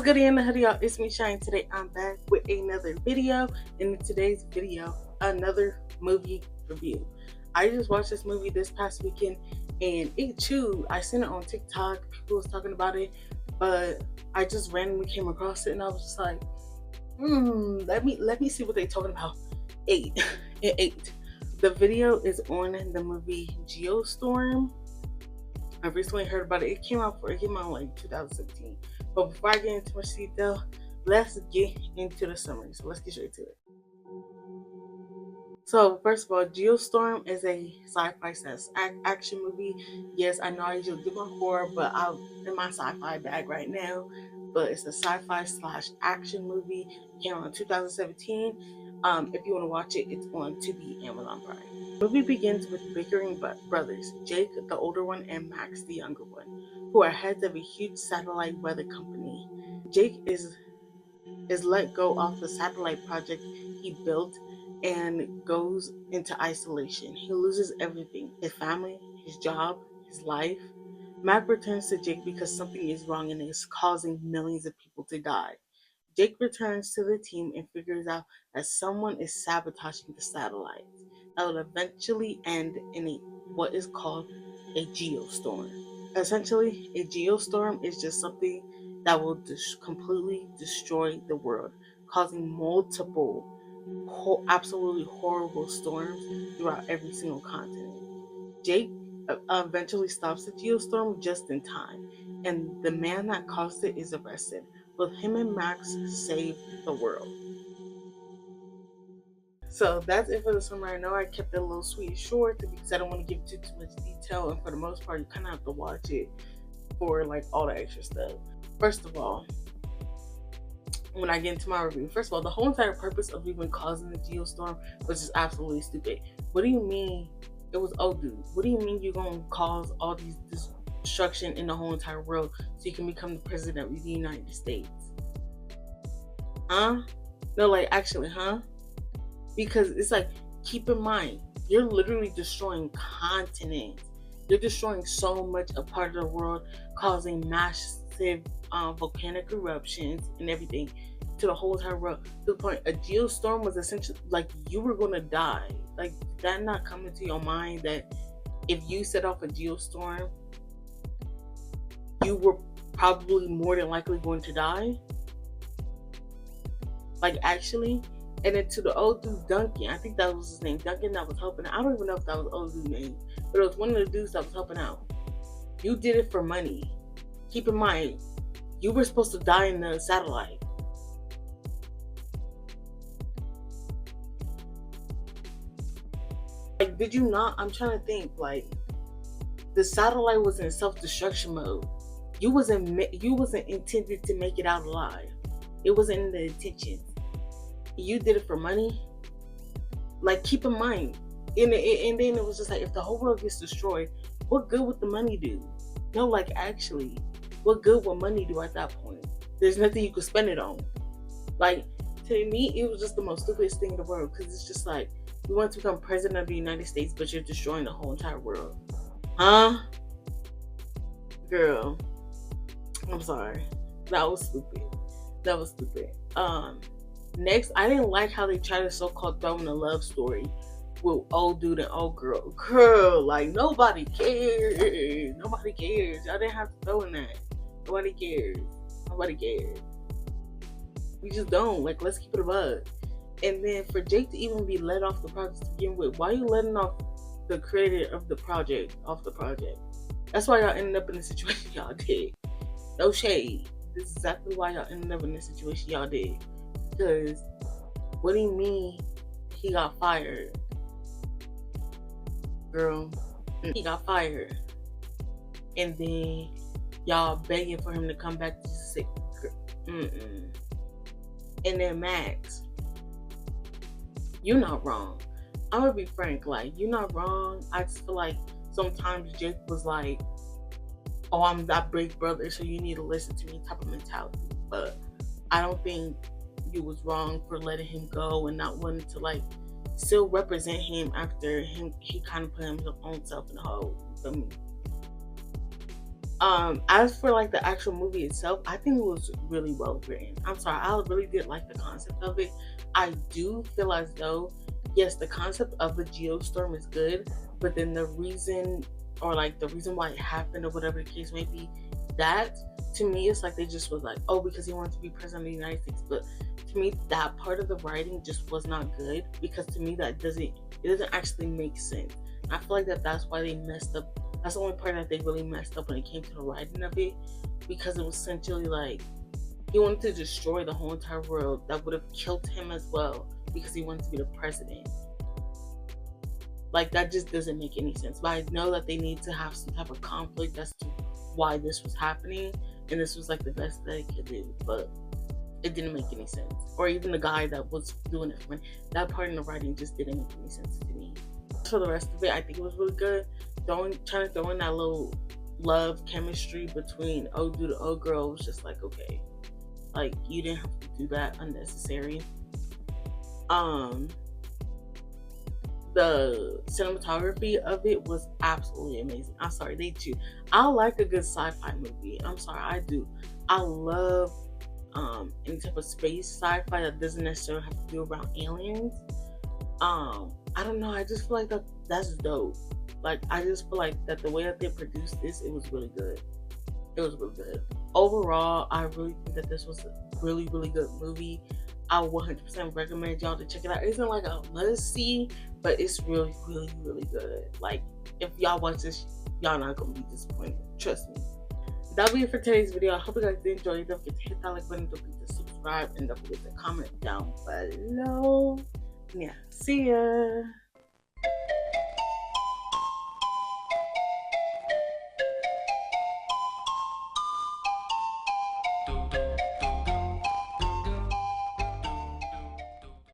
good in the hoodie, y'all? It's me, Shine. Today I'm back with another video. And in today's video, another movie review. I just watched this movie this past weekend, and it too, I seen it on TikTok. People was talking about it, but I just randomly came across it, and I was just like, let me see what they talking about. It ate. The video is on the movie Geostorm. I recently heard about it. It came out like 2017. But before I get into much detail, let's get into the summary. So let's get straight to it. So first of all, Geostorm is a sci-fi action movie. Yes, I know I usually do my horror, but I'm in my sci-fi bag right now. But it's a sci-fi / action movie. It came out in 2017. If you want to watch it, it's on Tubi, Amazon Prime. The movie begins with bickering brothers, Jake, the older one, and Max, the younger one, who are heads of a huge satellite weather company. Jake is let go off the satellite project he built and goes into isolation. He loses everything: his family, his job, his life. Mac returns to Jake because something is wrong and is causing millions of people to die. Jake returns to the team and figures out that someone is sabotaging the satellites that will eventually end in what is called a geostorm. Essentially, a geostorm is just something that will completely destroy the world, causing multiple absolutely horrible storms throughout every single continent. Jake eventually stops the geostorm just in time, and the man that caused it is arrested. Both him and Max save the world. So that's it for the summary. I know I kept it a little sweet and short because I don't want to give too much detail, and for the most part, you kind of have to watch it for like all the extra stuff. First of all, when I get into my review, first of all, the whole entire purpose of even causing the geostorm was just absolutely stupid. What do you mean it was dude? What do you mean you're gonna cause all these destruction in the whole entire world so you can become the president of the United States? Huh? No, like actually, huh? Because it's like, keep in mind, you're literally destroying continents. You're destroying so much a part of the world, causing massive volcanic eruptions and everything to the whole entire world. To the point, a geostorm was essentially like you were gonna die. Like, did that not come into your mind that if you set off a geostorm, you were probably more than likely going to die? Like, actually. And then to the old dude, Duncan, I think that was his name, Duncan, that was helping out. I don't even know if that was the old dude's name, but it was one of the dudes that was helping out. You did it for money. Keep in mind, you were supposed to die in the satellite. Like, did you not? I'm trying to think. Like, the satellite was in self-destruction mode. You wasn't intended to make it out alive. It wasn't in the intentions. You did it for money. Like, keep in mind, and then it was just like, if the whole world gets destroyed, what good would the money do? No, like, actually, what good would money do at that point? There's nothing you could spend it on. Like, to me, it was just the most stupidest thing in the world, because it's just like, you want to become president of the United States, but you're destroying the whole entire world. Huh? Girl, I'm sorry. That was stupid. Next, I didn't like how they tried to so-called throw in a love story with old dude and old girl. Girl, like, nobody cares. Y'all didn't have to throw in that. Nobody cares. We just don't. Like, let's keep it a bug. And then for Jake to even be let off the project to begin with, why are you letting off the creator of the project off the project? That's why y'all ended up in the situation y'all did. No shade. This is exactly why y'all ended up in the situation y'all did. Because what do you mean he got fired? Girl, he got fired. And then y'all begging for him to come back to sick. And then Max, you're not wrong. I'm gonna be frank, like, you're not wrong. I just feel like sometimes Jake was like, oh, I'm that big brother, so you need to listen to me type of mentality. But I don't think you was wrong for letting him go and not wanting to, like, still represent him after he kind of put his own self in the hole. As for like the actual movie itself, I think it was really well written. I'm sorry, I really did like the concept of it. I do feel as though, yes, the concept of a geostorm is good, but then the reason, or like the reason why it happened, or whatever the case may be, that to me it's like they just was like, oh, because he wanted to be president of the United States. But to me, that part of the writing just was not good, because to me it doesn't actually make sense. I feel like that's why they messed up. That's the only part that they really messed up when it came to the writing of it, because it was essentially like he wanted to destroy the whole entire world. That would have killed him as well, because he wanted to be the president. Like, that just doesn't make any sense. But I know that they need to have some type of conflict as to why this was happening, and this was like the best that it could do, but it didn't make any sense. Or even the guy that was doing it for me, that part in the writing just didn't make any sense to me. For the rest of it, I think it was really good. Trying to throw in that little love chemistry between old dude and old girl was just like, okay, like, you didn't have to do that, unnecessary. The cinematography of it was absolutely amazing. I'm sorry, they cheat. I like a good sci-fi movie. I'm sorry, I do. I love any type of space sci-fi that doesn't necessarily have to do around aliens. I don't know, I just feel like that's dope. Like, I just feel like that the way that they produced this, it was really good. It was really good. Overall, I really think that this was a really, really good movie. I 100% recommend y'all to check it out. It isn't like a must-see, but it's really, really, really good. Like, if y'all watch this, y'all not gonna be disappointed. Trust me. That'll be it for today's video. I hope you guys did enjoy it. Don't forget to hit that like button. Don't forget to subscribe. And don't forget to comment down below. Yeah, see ya.